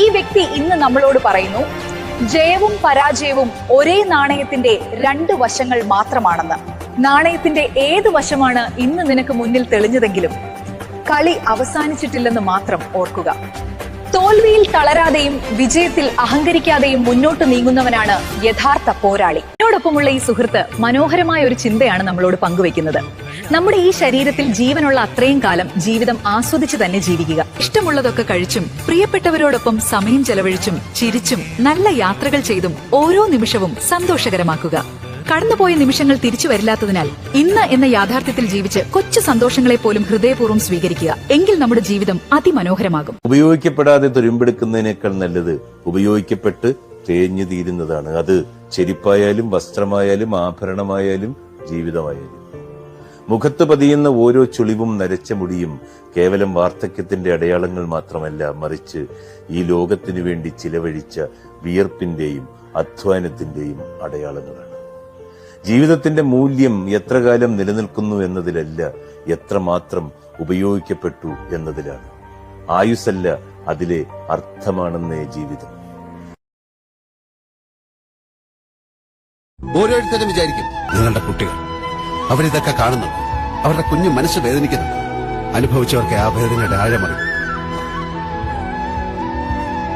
ഈ വ്യക്തി ഇന്ന് നമ്മളോട് പറയുന്നു, ജയവും പരാജയവും ഒരേ നാണയത്തിന്റെ 2 വശങ്ങൾ മാത്രമാണെന്ന്. നാണയത്തിന്റെ ഏത് വശമാണ് ഇന്ന് നിനക്ക് മുന്നിൽ തെളിഞ്ഞതെങ്കിലും കളി അവസാനിച്ചിട്ടില്ലെന്ന് മാത്രം ഓർക്കുക. തോൽവിയിൽ തളരാതെയും വിജയത്തിൽ അഹങ്കരിക്കാതെയും മുന്നോട്ട് നീങ്ങുന്നവനാണ് യഥാർത്ഥ പോരാളി. എന്നോടൊപ്പമുള്ള ഈ സുഹൃത്ത് മനോഹരമായ ഒരു ചിന്തയാണ് നമ്മളോട് പങ്കുവെക്കുന്നത്. നമ്മുടെ ഈ ശരീരത്തിൽ ജീവനുള്ള അത്രയും കാലം ജീവിതം ആസ്വദിച്ച് തന്നെ ജീവിക്കുക. ഇഷ്ടമുള്ളതൊക്കെ കഴിച്ചും പ്രിയപ്പെട്ടവരോടൊപ്പം സമയം ചെലവഴിച്ചും ചിരിച്ചും നല്ല യാത്രകൾ ചെയ്തും ഓരോ നിമിഷവും സന്തോഷകരമാക്കുക. കടന്നുപോയ നിമിഷങ്ങൾ തിരിച്ചു വരില്ലാത്തതിനാൽ ഇന്ന് എന്ന യാഥാർത്ഥ്യത്തിൽ ജീവിച്ച് കൊച്ചു സന്തോഷങ്ങളെ പോലും ഹൃദയപൂർവ്വം സ്വീകരിക്കുക. എങ്കിൽ നമ്മുടെ ജീവിതം അതിമനോഹരമാകും. ഉപയോഗിക്കപ്പെടാതെ തുരുമ്പെടുക്കുന്നതിനേക്കാൾ നല്ലത് ഉപയോഗിക്കപ്പെട്ട് തേഞ്ഞു തീരുന്നതാണ്. അത് ചെരുപ്പായാലും വസ്ത്രമായാലും ആഭരണമായാലും ജീവിതമായാലും. മുഖത്ത് പതിയുന്ന ഓരോ ചുളിവും നരച്ച മുടിയും കേവലം വാർദ്ധക്യത്തിന്റെ അടയാളങ്ങൾ മാത്രമല്ല, മറിച്ച് ഈ ലോകത്തിനു വേണ്ടി ചിലവഴിച്ച വിയർപ്പിന്റെയും അധ്വാനത്തിന്റെയും അടയാളങ്ങളാണ്. ജീവിതത്തിന്റെ മൂല്യം എത്ര കാലം നിലനിൽക്കുന്നു എന്നതിലല്ല, എത്രമാത്രം ഉപയോഗിക്കപ്പെട്ടു എന്നതിലാണ്. ആയുസ്സല്ല, അതിലെ അർത്ഥമാണെന്നേ ജീവിതം. ഓരോരുത്തരും വിചാരിക്കും, നിങ്ങളുടെ കുട്ടികൾ അവരിതൊക്കെ കാണുന്നുണ്ട്, അവരുടെ കുഞ്ഞു മനസ്സ് വേദനിക്കുന്നുണ്ട്. അനുഭവിച്ചവർക്ക് ആ വേദനയുടെ ആഴമറിയും.